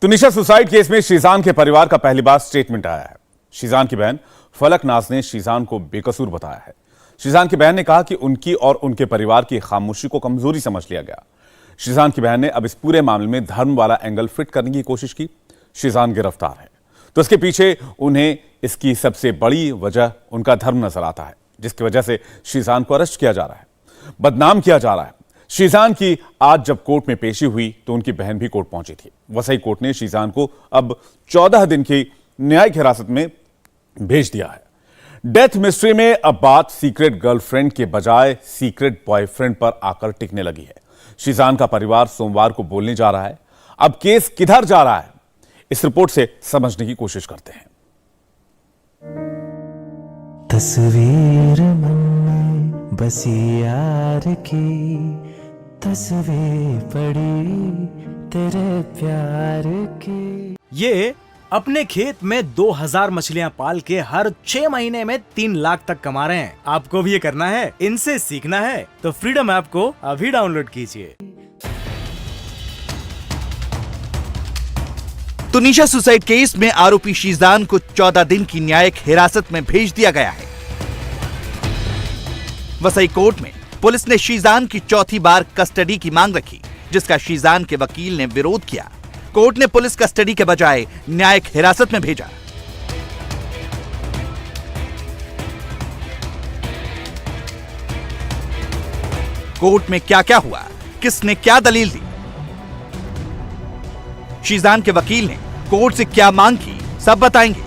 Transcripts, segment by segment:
Tunisha suicide case में शीजान के परिवार का पहली बार स्टेटमेंट आया है। शीजान की बहन फलक नाज ने शीजान को बेकसूर बताया है। शीजान की बहन ने कहा कि उनकी और उनके परिवार की खामोशी को कमजोरी समझ लिया गया। शीजान की बहन ने अब इस पूरे मामले में धर्म वाला एंगल फिट करने की कोशिश की। शीजान गिरफ्तार है तो इसके पीछे उन्हें इसकी सबसे बड़ी वजह उनका धर्म नजर आता है, जिसकी वजह से शीजान को अरेस्ट किया जा रहा है, बदनाम किया जा रहा है। शीजान की आज जब कोर्ट में पेशी हुई तो उनकी बहन भी कोर्ट पहुंची थी। वसई कोर्ट ने शीजान को अब 14 दिन की न्यायिक हिरासत में भेज दिया है। डेथ मिस्ट्री में अब बात सीक्रेट गर्लफ्रेंड के बजाय सीक्रेट बॉयफ्रेंड पर आकर टिकने लगी है। शीजान का परिवार सोमवार को बोलने जा रहा है। अब केस किधर जा रहा है, इस रिपोर्ट से समझने की कोशिश करते हैं। तस्वीर मन में बसी यार की, तस्वीर पड़ी तेरे प्यार की। ये अपने खेत में 2000 मछलियां पाल के हर 6 महीने में 3 लाख तक कमा रहे हैं। आपको भी ये करना है, इनसे सीखना है तो फ्रीडम ऐप को अभी डाउनलोड कीजिए। तुनिशा सुसाइड केस में आरोपी शीजान को 14 दिन की न्यायिक हिरासत में भेज दिया गया है। वसई कोर्ट में पुलिस ने शीजान की चौथी बार कस्टडी की मांग रखी, जिसका शीजान के वकील ने विरोध किया। कोर्ट ने पुलिस कस्टडी के बजाय न्यायिक हिरासत में भेजा। कोर्ट में क्या क्या हुआ, किसने क्या दलील दी, शीजान के वकील ने कोर्ट से क्या मांग की, सब बताएंगे।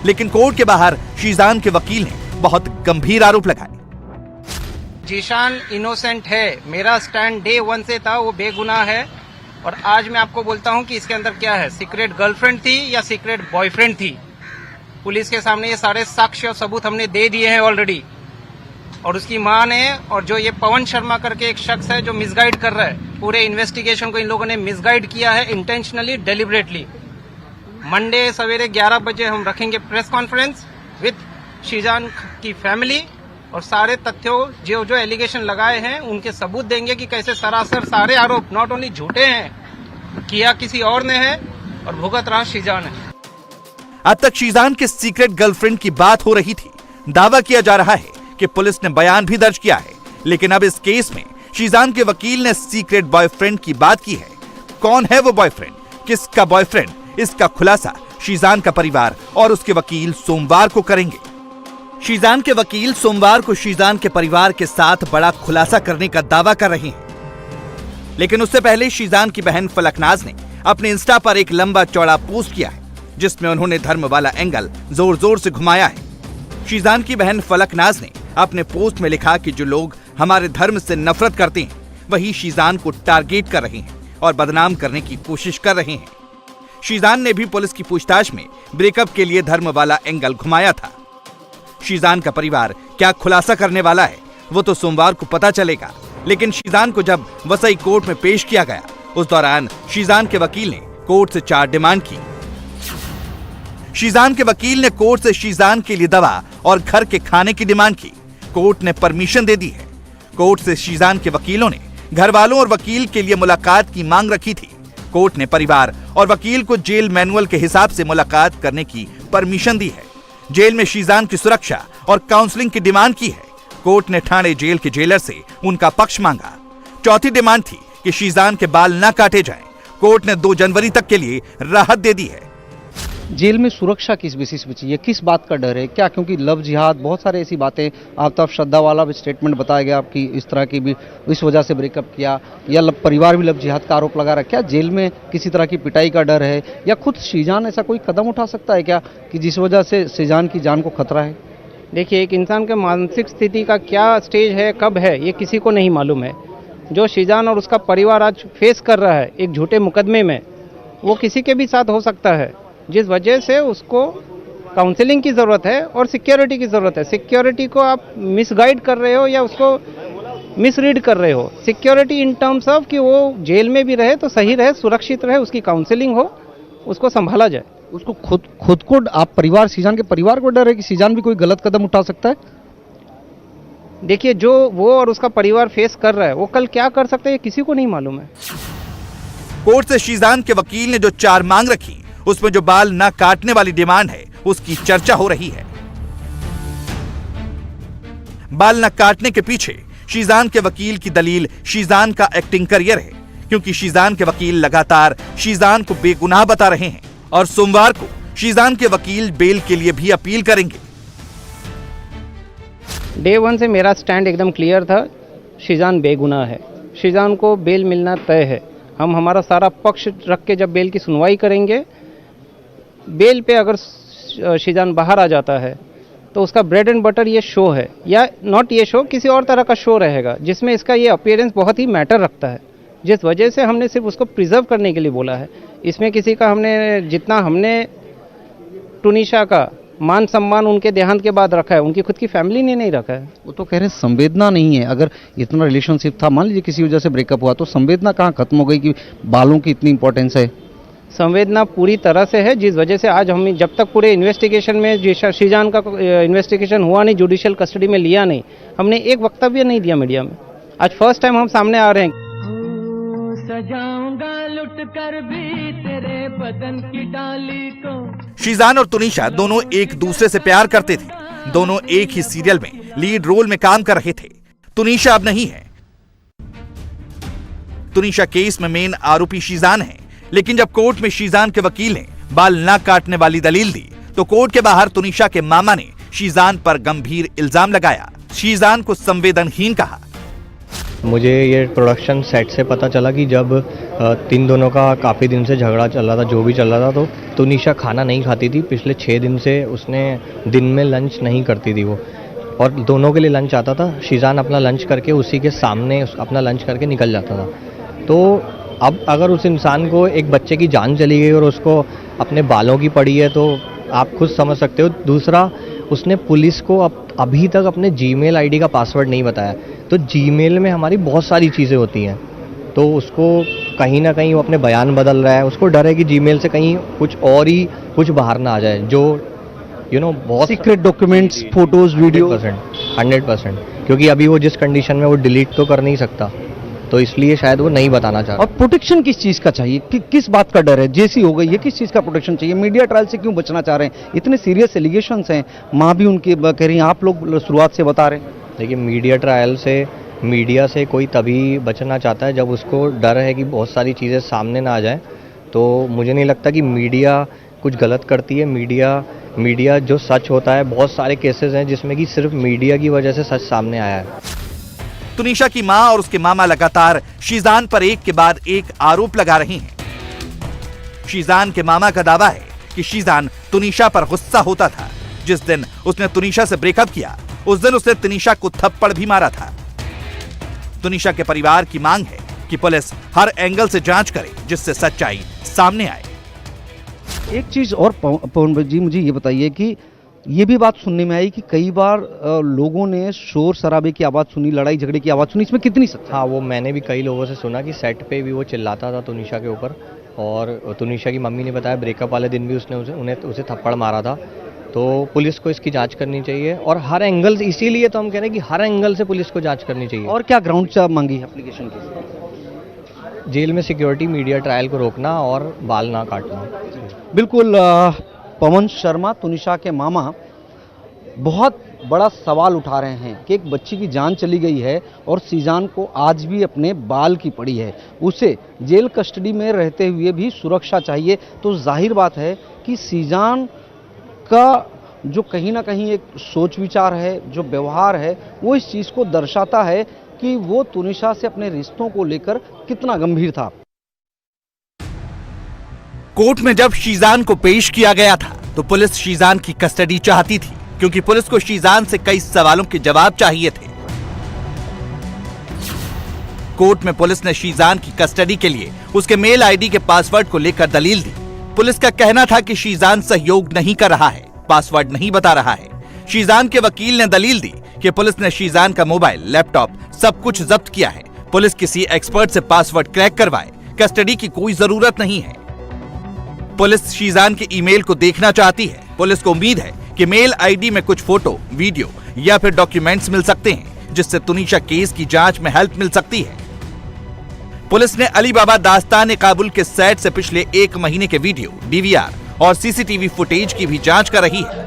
लेकिन कोर्ट के बाहर शीजान के वकील ने बहुत गंभीर आरोप लगाए। जीशान इनोसेंट है, मेरा स्टैंड डे 1 से था, वो बेगुनाह है। और आज मैं आपको बोलता हूं कि इसके अंदर क्या है, सीक्रेट गर्लफ्रेंड थी या सीक्रेट बॉयफ्रेंड थी। पुलिस के सामने ये सारे साक्ष्य और सबूत हमने दे दिए हैं ऑलरेडी। और उसकी मां ने, और जो ये पवन शर्मा करके एक शख्स है जो मिसगाइड कर रहा है, पूरे इन्वेस्टिगेशन को इन लोगों ने मिसगाइड किया है इंटेंशनली, डेलिबरेटली। मंडे सवेरे 11 बजे हम रखेंगे प्रेस कॉन्फ्रेंस विद शीजान की फैमिली और सारे तथ्यों जो जो एलिगेशन लगाए हैं उनके सबूत देंगे कि कैसे सरासर सारे आरोप नॉट ओनली झूठे हैं, किया किसी और ने है और भुगत रहा शीजान है। अब तक शीजान के सीक्रेट गर्लफ्रेंड की बात हो रही थी। दावा किया जा रहा है कि पुलिस ने बयान भी दर्ज किया है, लेकिन अब इस केस में शीजान के वकील ने सीक्रेट बॉयफ्रेंड की बात की है। कौन है वो बॉयफ्रेंड, किसका बॉयफ्रेंड, इसका खुलासा शीजान का परिवार और उसके वकील सोमवार को करेंगे। शीजान के वकील सोमवार को शीजान के परिवार के साथ बड़ा खुलासा करने का दावा कर रहे हैं। लेकिन उससे पहले शीजान की बहन फलक नाज ने अपने इंस्टा पर एक लंबा चौड़ा पोस्ट किया है, जिसमें उन्होंने धर्म वाला एंगल जोर जोर से घुमाया है। शीजान की बहन फलक नाज ने अपने पोस्ट में लिखा कि जो लोग हमारे धर्म से नफरत करते हैं वही शीजान को टारगेट कर रहे हैं और बदनाम करने की कोशिश कर रहे हैं। शीजान ने भी पुलिस की पूछताछ में ब्रेकअप के लिए धर्म वाला एंगल घुमाया था। शीजान का परिवार क्या खुलासा करने वाला है वो तो सोमवार को पता चलेगा। लेकिन शीजान को जब वसई कोर्ट में पेश किया गया, उस दौरान शीजान के वकील ने कोर्ट से 4 डिमांड की। शीजान के वकील ने कोर्ट से शीजान के लिए दवा और घर के खाने की डिमांड की। कोर्ट ने परमिशन दे दी है। कोर्ट से शीजान के वकीलों ने घर वालों और वकील के लिए मुलाकात की मांग रखी थी। कोर्ट ने परिवार और वकील को जेल मैनुअल के हिसाब से मुलाकात करने की परमिशन दी है। जेल में शीजान की सुरक्षा और काउंसलिंग की डिमांड की है। कोर्ट ने ठाणे जेल के जेलर से उनका पक्ष मांगा। चौथी डिमांड थी कि शीजान के बाल न काटे जाएं। कोर्ट ने 2 जनवरी तक के लिए राहत दे दी है। जेल में सुरक्षा किस बेसिस पे चाहिए, किस बात का डर है क्या? क्योंकि लव जिहाद, बहुत सारे ऐसी बातें, आफ्ताब श्रद्धा वाला भी स्टेटमेंट बताया गया आपकी, इस तरह की भी इस वजह से ब्रेकअप किया, या परिवार भी लव जिहाद का आरोप लगा रहा है। क्या जेल में किसी तरह की पिटाई का डर है, या खुद शीजान ऐसा कोई कदम उठा सकता है क्या कि जिस वजह से शीजान की जान को खतरा है? देखिए, एक इंसान के मानसिक स्थिति का क्या स्टेज है, कब है, ये किसी को नहीं मालूम है। जो शीजान और उसका परिवार आज फेस कर रहा है एक झूठे मुकदमे में, वो किसी के भी साथ हो सकता है, जिस वजह से उसको काउंसलिंग की ज़रूरत है और सिक्योरिटी की ज़रूरत है। सिक्योरिटी को आप मिसगाइड कर रहे हो या उसको मिसरीड कर रहे हो। सिक्योरिटी इन टर्म्स ऑफ कि वो जेल में भी रहे तो सही रहे, सुरक्षित रहे, उसकी काउंसलिंग हो, उसको संभाला जाए। उसको खुद को, आप परिवार, शीजान के परिवार को डर है कि शीजान भी कोई गलत कदम उठा सकता है? देखिए, जो वो और उसका परिवार फेस कर रहा है वो कल क्या कर सकते हैं ये किसी को नहीं मालूम है। कोर्ट से शीजान के वकील ने जो 4 मांग रखी, उसमें जो बाल न काटने वाली डिमांड है, उसकी चर्चा हो रही है। बाल न काटने के पीछे शीजान के वकील की दलील शीजान का एक्टिंग करियर है, क्योंकि शीजान के वकील लगातार शीजान को बेगुनाह बता रहे हैं और सोमवार को शीजान के वकील बेल के लिए भी अपील करेंगे। डे 1 से मेरा स्टैंड एकदम क्लियर था, शीजान बेगुनाह है, शीजान को बेल मिलना तय है। हम हमारा सारा पक्ष रख के जब बेल की सुनवाई करेंगे, बेल पे अगर शीजान बाहर आ जाता है तो उसका ब्रेड एंड बटर ये शो है, या नॉट ये शो, किसी और तरह का शो रहेगा जिसमें इसका ये अपीयरेंस बहुत ही मैटर रखता है, जिस वजह से हमने सिर्फ उसको प्रिजर्व करने के लिए बोला है। इसमें किसी का जितना हमने टुनिशा का मान सम्मान उनके देहांत के बाद रखा है, उनकी खुद की फैमिली ने नहीं रखा है। वो तो कह रहे हैं संवेदना नहीं है। अगर इतना रिलेशनशिप था, मान लीजिए किसी वजह से ब्रेकअप हुआ, तो संवेदना कहाँ खत्म हो गई कि बालों की इतनी इंपॉर्टेंस है? संवेदना पूरी तरह से है, जिस वजह से आज हम जब तक पूरे इन्वेस्टिगेशन में शीजान का इन्वेस्टिगेशन हुआ नहीं, जुडिशियल कस्टडी में लिया नहीं, हमने एक वक्तव्य नहीं दिया मीडिया में। आज फर्स्ट टाइम हम सामने आ रहे हैं। सजाऊंगा लुट कर भी तेरे बदन की डाली को। शीजान और तुनिशा दोनों एक दूसरे से प्यार करते थे, दोनों एक ही सीरियल में लीड रोल में काम कर रहे थे। तुनिशा अब नहीं है। तुनिशा केस में मेन आरोपी शीजान है, लेकिन जब कोर्ट में शीजान के वकील ने बाल न काटने वाली दलील दी, तो कोर्ट के बाहर तुनिशा के मामा ने शीजान पर गंभीर इल्जाम लगाया, शीजान को संवेदनहीन कहा। मुझे ये प्रोडक्शन सेट से पता चला कि जब तीन दोनों का काफ़ी दिन से झगड़ा चल रहा था, जो भी चल रहा था, तो तुनिशा खाना नहीं खाती थी। पिछले 6 दिन से उसने दिन में लंच नहीं करती थी वो, और दोनों के लिए लंच आता था। शीजान अपना लंच करके उसी के सामने अपना लंच करके निकल जाता था। तो अब अगर उस इंसान को एक बच्चे की जान चली गई और उसको अपने बालों की पड़ी है, तो आप खुद समझ सकते हो। दूसरा, उसने पुलिस को अभी तक अपने जीमेल आईडी का पासवर्ड नहीं बताया। तो जीमेल में हमारी बहुत सारी चीज़ें होती हैं, तो उसको कहीं ना कहीं वो अपने बयान बदल रहा है। उसको डर है कि जीमेल से कहीं कुछ और ही कुछ बाहर ना आ जाए, जो बहुत सीक्रेट डॉक्यूमेंट्स, फोटोज, वीडियो। 100%, क्योंकि अभी वो जिस कंडीशन में वो डिलीट तो कर नहीं सकता, तो इसलिए शायद वो नहीं बताना चाहता। और प्रोटेक्शन किस चीज का चाहिए? किस बात का डर है? जेसी हो गई, ये किस चीज का प्रोटेक्शन चाहिए? मीडिया ट्रायल से क्यों बचना चाह रहे हैं? इतने सीरियस एलिगेशंस हैं, माँ भी उनकी कह रही हैं, आप लोग शुरुआत से बता रहे हैं। देखिए, मीडिया ट्रायल से, मीडिया से कोई तभी बचना चाहता है जब उसको डर है कि बहुत सारी चीज़ें सामने ना आ जाए। तो मुझे नहीं लगता कि मीडिया कुछ गलत करती है। मीडिया जो सच होता है, बहुत सारे केसेस हैं जिसमें कि सिर्फ मीडिया की वजह से सच सामने आया है। तुनिशा की मां और उसके मामा लगातार शीजान पर एक के बाद एक आरोप लगा रहे हैं। शीजान के मामा का दावा है कि शीजान तुनिशा पर गुस्सा होता था। जिस दिन उसने तुनिशा से ब्रेकअप किया, उस दिन उसने तुनिशा को थप्पड़ भी मारा था। तुनिशा के परिवार की मांग है कि पुलिस हर एंगल से जांच करे, जिससे सच्चाई सामने आए। एक चीज और पवन जी, मुझे ये बताइए कि ये भी बात सुनने में आई कि कई बार लोगों ने शोर शराबे की आवाज़ सुनी, लड़ाई झगड़े की आवाज़ सुनी, इसमें कितनी सच्चाई? हाँ, वो मैंने भी कई लोगों से सुना कि सेट पे भी वो चिल्लाता था तुनिशा के ऊपर, और तुनिशा की मम्मी ने बताया ब्रेकअप वाले दिन भी उसने उसे थप्पड़ मारा था। तो पुलिस को इसकी जांच करनी चाहिए, और हर एंगल से, इसीलिए तो हम कह रहे हैं कि हर एंगल से पुलिस को जांच करनी चाहिए। और क्या ग्राउंड से मांगी है एप्लीकेशन की? जेल में सिक्योरिटी, मीडिया ट्रायल को रोकना और बाल ना काटना। बिल्कुल। पवन शर्मा, तुनिशा के मामा, बहुत बड़ा सवाल उठा रहे हैं कि एक बच्ची की जान चली गई है और शीजान को आज भी अपने बाल की पड़ी है, उसे जेल कस्टडी में रहते हुए भी सुरक्षा चाहिए। तो जाहिर बात है कि शीजान का जो कहीं ना कहीं एक सोच विचार है, जो व्यवहार है, वो इस चीज़ को दर्शाता है कि वो तुनिशा से अपने रिश्तों को लेकर कितना गंभीर था। कोर्ट में जब शीजान को पेश किया गया था, तो पुलिस शीजान की कस्टडी चाहती थी, क्योंकि पुलिस को शीजान से कई सवालों के जवाब चाहिए थे। कोर्ट में पुलिस ने शीजान की कस्टडी के लिए उसके मेल आईडी के पासवर्ड को लेकर दलील दी। पुलिस का कहना था कि शीजान सहयोग नहीं कर रहा है, पासवर्ड नहीं बता रहा है। शीजान के वकील ने दलील दी कि पुलिस ने शीजान का मोबाइल, लैपटॉप सब कुछ जब्त किया है। पुलिस किसी एक्सपर्ट से पासवर्ड क्रैक करवाए, कस्टडी की कोई जरूरत नहीं है। पुलिस शीजान के ईमेल को देखना चाहती है। पुलिस को उम्मीद है कि मेल आईडी में कुछ फोटो, वीडियो या फिर डॉक्यूमेंट्स मिल सकते हैं, जिससे तुनिशा केस की जांच में हेल्प मिल सकती है। पुलिस ने अली बाबा दास्तान काबुल के सेट से पिछले 1 महीने के वीडियो, डीवीआर और सीसीटीवी फुटेज की भी जांच कर रही है।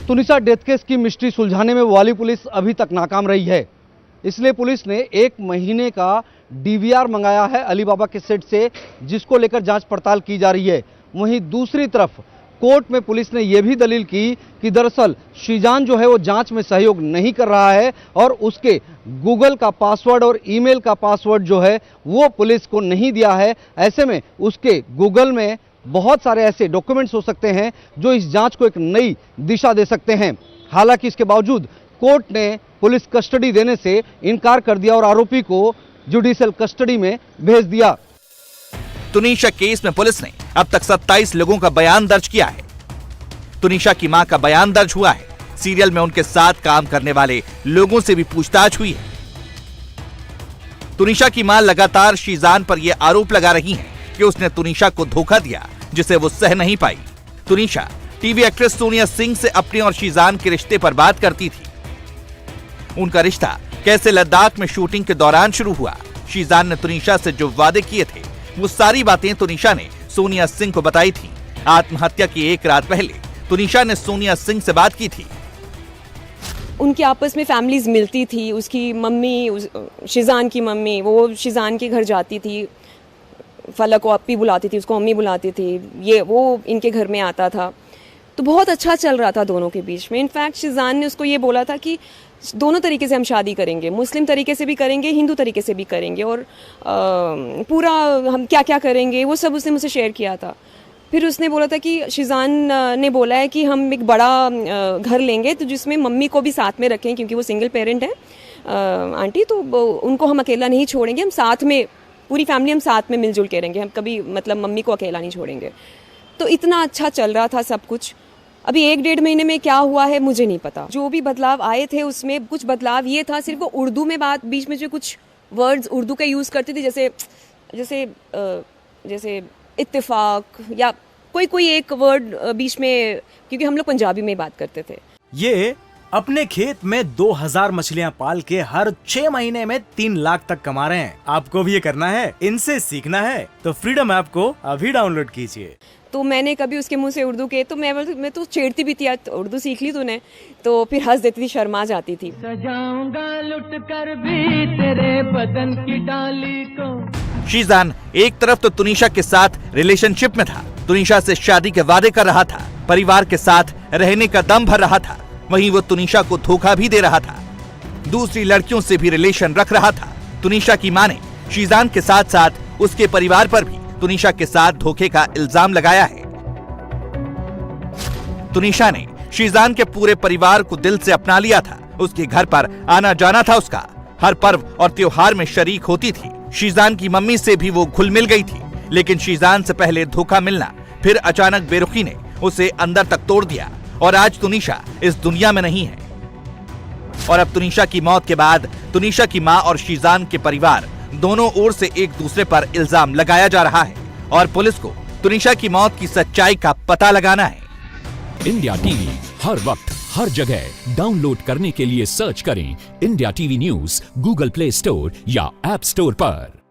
तुनिशा डेथ केस की मिस्ट्री सुलझाने में वाली पुलिस अभी तक नाकाम रही है। इसलिए पुलिस ने 1 महीने का डीवीआर मंगाया है अली बाबा के सेट से, जिसको लेकर जांच पड़ताल की जा रही है। वहीं दूसरी तरफ कोर्ट में पुलिस ने यह भी दलील की कि दरअसल शीजान जो है वो जांच में सहयोग नहीं कर रहा है और उसके गूगल का पासवर्ड और ईमेल का पासवर्ड जो है वो पुलिस को नहीं दिया है। ऐसे में उसके गूगल में बहुत सारे ऐसे डॉक्यूमेंट्स हो सकते हैं जो इस जांच को एक नई दिशा दे सकते हैं। हालांकि इसके बावजूद कोर्ट ने पुलिस कस्टडी देने से इनकार कर दिया और आरोपी को जुडिशियल कस्टडी में भेज दिया। तुनिशा केस में पुलिस ने अब तक 27 लोगों का बयान दर्ज किया है। तुनिशा की मां का बयान दर्ज हुआ है। सीरियल में उनके साथ काम करने वाले लोगों से भी पूछताछ हुई है। तुनिशा की मां लगातार शीजान पर यह आरोप लगा रही हैं कि उसने तुनिशा को धोखा दिया, जिसे वो सह नहीं पाई। तुनिशा टीवी एक्ट्रेस सोनिया सिंह से अपने और शीजान के रिश्ते पर बात करती थी। उनका रिश्ता कैसे लद्दाख में शूटिंग के दौरान शुरू हुआ, शीजान ने तुनिशा से जो वादे किए थे, वो सारी बातें तुनिशा ने सोनिया सिंह को बताई थी। आत्महत्या की 1 रात पहले तुनिशा ने सोनिया सिंह से बात की थी। उनकी आपस में फैमिलीज मिलती थी। उसकी मम्मी, शीजान की मम्मी, वो शीजान के घर जाती थी, फलक को अपी बुलाती थी, उसको अम्मी बुलाती थी, ये वो इनके घर में आता था। तो बहुत अच्छा चल रहा था दोनों के बीच में। इनफैक्ट शीजान ने उसको ये बोला था कि दोनों तरीके से हम शादी करेंगे, मुस्लिम तरीके से भी करेंगे, हिंदू तरीके से भी करेंगे, और पूरा हम क्या क्या करेंगे वो सब उसने मुझसे शेयर किया था। फिर उसने बोला था कि शीजान ने बोला है कि हम एक बड़ा घर लेंगे तो जिसमें मम्मी को भी साथ में रखें, क्योंकि वो सिंगल पेरेंट है आंटी, तो उनको हम अकेला नहीं छोड़ेंगे, हम साथ में पूरी फैमिली हम साथ में मिलजुल के रहेंगे, हम कभी मतलब मम्मी को अकेला नहीं छोड़ेंगे। तो इतना अच्छा चल रहा था सब कुछ। अभी 1-1.5 महीने में क्या हुआ है मुझे नहीं पता। जो भी बदलाव आए थे उसमें कुछ बदलाव ये था, सिर्फ वो उर्दू में बात, बीच में जो कुछ वर्ड्स उर्दू के यूज़ करती थी, जैसे इत्तेफाक या कोई एक वर्ड बीच में, क्योंकि हम लोग पंजाबी में बात करते थे। ये अपने खेत में 2000 मछलियां पाल के हर 6 महीने में 3 लाख तक कमा रहे हैं। आपको भी ये करना है, इनसे सीखना है तो फ्रीडम ऐप को अभी डाउनलोड कीजिए। तो मैंने कभी उसके मुंह से उर्दू के, तो मैं तो छेड़ती भी थी, आज उर्दू सीख ली तूने, तो फिर हंस देती थी, शर्मा जाती थी। सजाऊंगा लुट कर भी तेरे बदन की डाली को। शीजान एक तरफ तो तुनिशा के साथ रिलेशनशिप में था, तुनिशा से शादी के वादे कर रहा था, परिवार के साथ रहने का दम भर रहा था, वहीं वो तुनिशा को धोखा भी दे रहा था, दूसरी लड़कियों से भी रिलेशन रख रहा था। तुनिशा की मां ने शीजान के साथ साथ उसके परिवार पर भी तुनिशा के साथ धोखे का इल्जाम लगाया है। तुनिशा ने शीजान के पूरे परिवार को दिल से अपना लिया था, उसके घर पर आना जाना था उसका, हर पर्व और त्योहार में शरीक होती थी। शीजान की मम्मी से भी वो घुल मिल गई थी, लेकिन शीजान से पहले धोखा मिलना, फिर अचानक बेरुखी ने उसे अंदर तक तोड़ दिया और आज तुनिशा इस दुनिया में नहीं है। और अब तुनिशा की मौत के बाद तुनिशा की मां और शीजान के परिवार दोनों ओर से एक दूसरे पर इल्जाम लगाया जा रहा है और पुलिस को तुनिशा की मौत की सच्चाई का पता लगाना है। इंडिया टीवी हर वक्त हर जगह डाउनलोड करने के लिए सर्च करें India TV news Google play store या ऐप स्टोर पर।